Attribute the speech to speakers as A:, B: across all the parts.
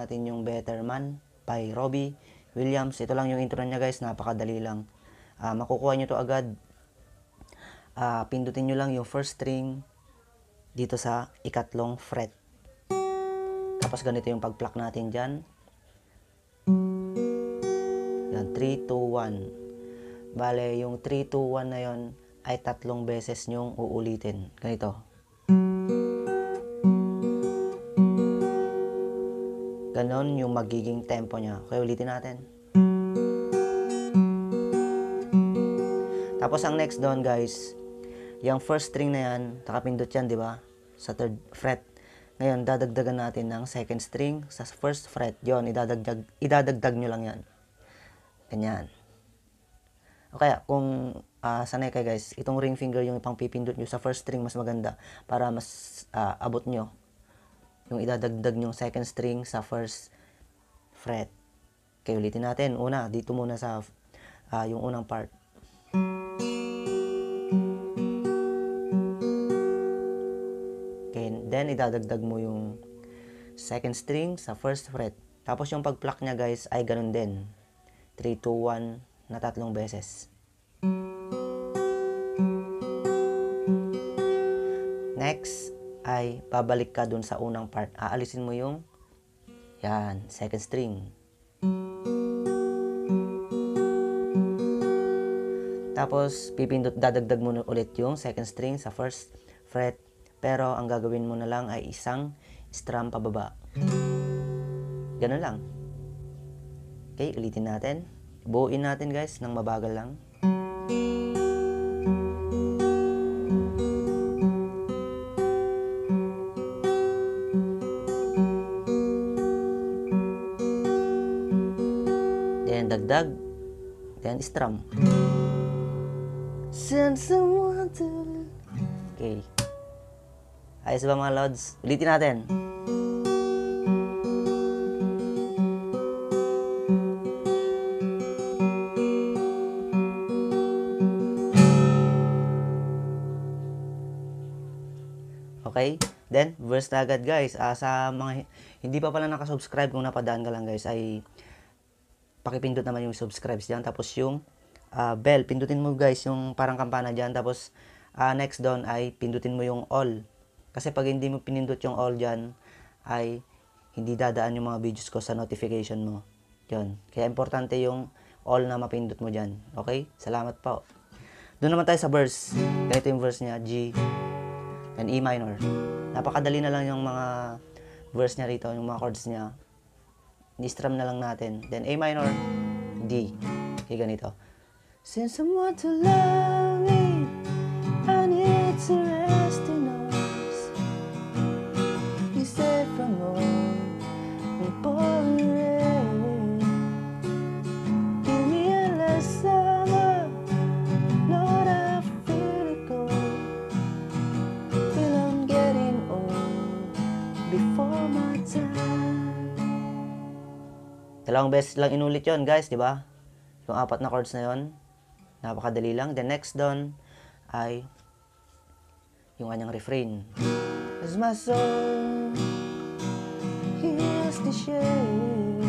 A: natin yung Better Man by Robbie Williams. Ito lang yung intro niya guys, napakadali lang. Makukuha nyo to agad. Pindutin nyo lang yung first string dito sa ikatlong fret. Tapos ganito yung pag-pluck natin dyan. Yan, 3, 2, 1. Bale, yung 3, 2, 1 na yon ay 3 beses nyong uulitin. Ganito. Ganon yung magiging tempo niya. Okay, ulitin natin. Tapos ang next doon guys, yung first string na yan, nakapindot yan, di ba? Sa third fret. Ngayon, dadagdagan natin ng second string sa first fret. Yon, idadagdag nyo lang yan. Ganyan. O kaya, kung sanay kayo guys, itong ring finger yung ipang pipindot nyo sa first string, mas maganda para mas abot nyo yung idadagdag yung second string sa first fret. Okay, ulitin natin. Una, dito muna sa yung unang part. Okay, then idadagdag mo yung second string sa first fret. Tapos yung pag-pluck niya guys ay ganun din. 3, 2, 1 na 3 beses. Next ay babalik ka dun sa unang part. Aalisin mo yung yan, second string. Tapos dadagdag mo na ulit yung second string sa first fret. Pero ang gagawin mo na lang ay isang strum pababa. Ganun lang. Okay, ulitin natin. Buuin natin guys ng mabagal lang. Then dagdag. Then strum. Send someone to... Okay. Ayos ba mga lods? Ulitin natin. Okay? Then, verse na agad guys. Sa mga hindi pa pala nakasubscribe, kung napadaan ka lang guys, ay pakipindot naman yung subscribes dyan. Tapos yung bell, pindutin mo guys yung parang kampana dyan. Tapos next doon ay pindutin mo yung all. Kasi pag hindi mo pinindot yung all dyan, ay hindi dadaan yung mga videos ko sa notification mo. Yun. Kaya importante yung all na mapindot mo dyan. Okay? Salamat po. Doon naman tayo sa verse. Ganito yung verse niya. G and E minor. Napakadali na lang yung mga verse niya rito, yung mga chords niya. I-strum na lang natin. Then A minor, D. Okay, ganito. Since someone to love me, I need to rest in arms. You said from home, we pouring rain. Give me endless summer, Lord, I feel it cold. Feel I'm getting old before my time. Dalawang beses lang inulit yon guys, di ba? Yung 4 na chords na yon. Napakadali lang. The next doon ay yung kanyang refrain. As my soul hears the shade,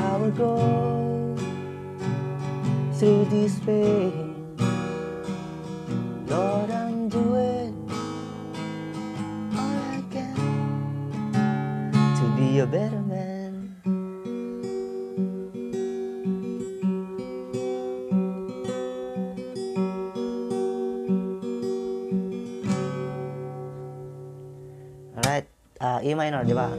A: I will go through this pain. Lord, I'm doing all I can to be a better man. Alright, E minor, di ba?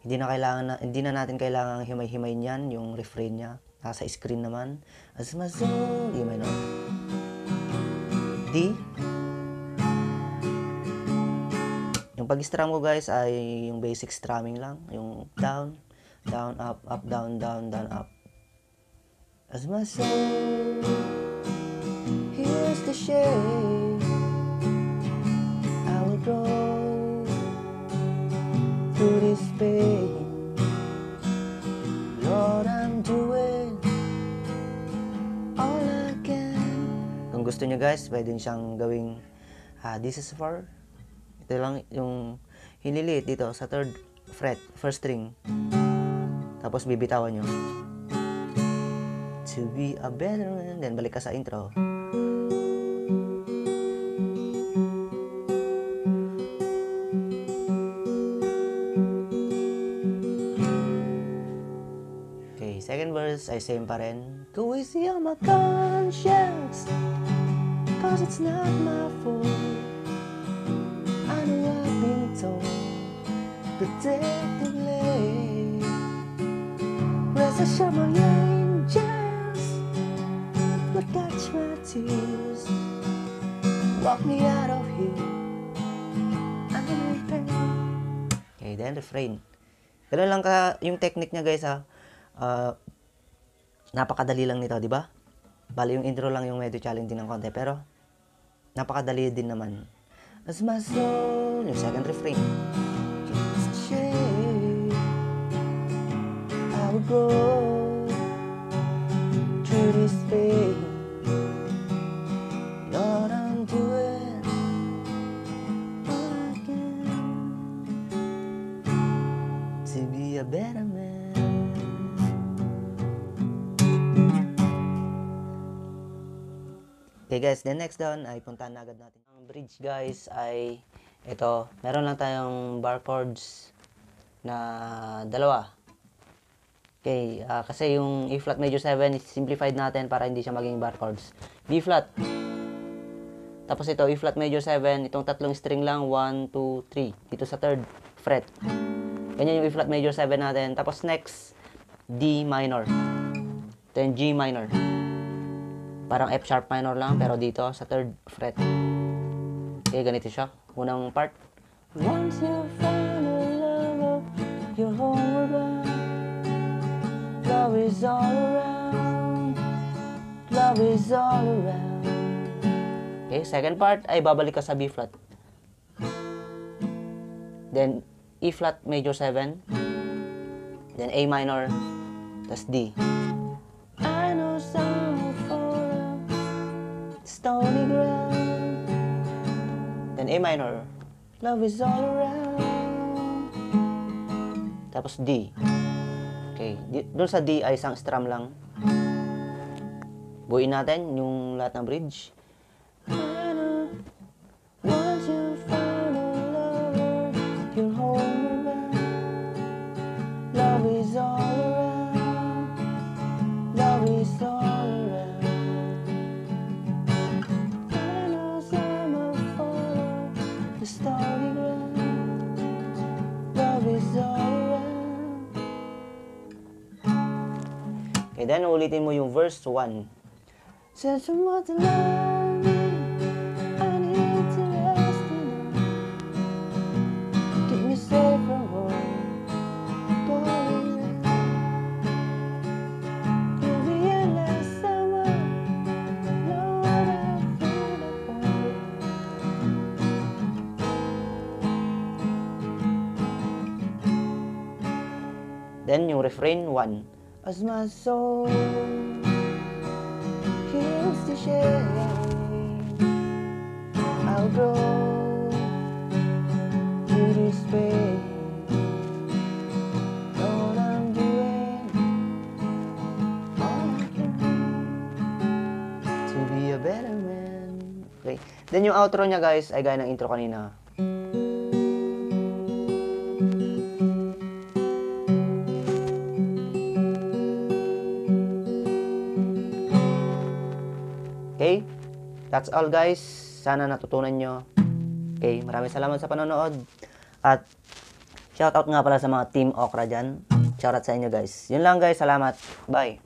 A: Hindi na natin kailangan himay-himay niyan, yung refrain niya. Nasa screen naman. As my soul, E minor. D. Yung pag-strum ko guys ay yung basic strumming lang. Yung down, down, up, down, down, down, up. As my soul hears the shade, I will go through this pain. Lord, I'm doing all I can. Kung gusto nyo guys, pwede siyang gawing this is for. Ito lang yung hililiit dito sa 3rd fret, 1st string. Tapos bibitawan nyo. To be a better man. Then balik ka sa intro. Okay, second verse ay same pa rin. Go easy on my conscience, cause it's not my fault. I know I've been told protectively. Rest assured my angels will catch my tears, walk me out of here, I'm in pain. Okay, then refrain. Ganun lang ka yung technique niya guys ha. Napakadali lang nito, di ba? Bali yung intro lang yung medyo challenging ng konti, pero napakadali din naman. As my soul, yung second refrain. I will go through this pain. Lord, I'm doing all I can to be a better man. Okay guys, then next down ay puntahan na agad natin. Ang bridge guys ay ito, meron lang tayong bar chords na dalawa. Okay, kasi yung E flat major 7 simplified natin para hindi siya maging bar chords. B flat. Tapos ito E flat major 7, itong tatlong string lang 1 2 3 dito sa 3rd fret. Ganyan yung E flat major 7 natin. Tapos next D minor. Then G minor. Parang F sharp minor lang, pero dito sa 3rd fret. Okay, ganito siya. Unang part. Once you find a lover, you're homeward bound. Love is all around. Love is all around. Okay, second part ay babalik ka sa B flat. Then E flat major 7. Then A minor. Tas D. I know some stony ground. Then A minor. Love is all around. Tapos D. Okay. Doon sa D ay isang strum lang. Buuin natin yung lahat ng bridge. I know once you found a lover, you're home around. Love is all around. Love is all around. The stony ground, love is all around. Okay, then ulitin mo yung verse 1. Said someone to love me, I need to rest tonight. Keep me safe from home, darling. Give me a last summer, know what I feel at home. Then yung refrain 1. As my soul heals the shame, I'll go through this pain. All I'm doing all I can to be a better man. Okay. Then yung outro niya guys ay gaya ng intro kanina. Okay? That's all guys. Sana natutunan nyo. Okay, maraming salamat sa panonood. At shoutout nga pala sa mga Team Okra dyan. Shoutout sa inyo guys. Yun lang guys. Salamat. Bye.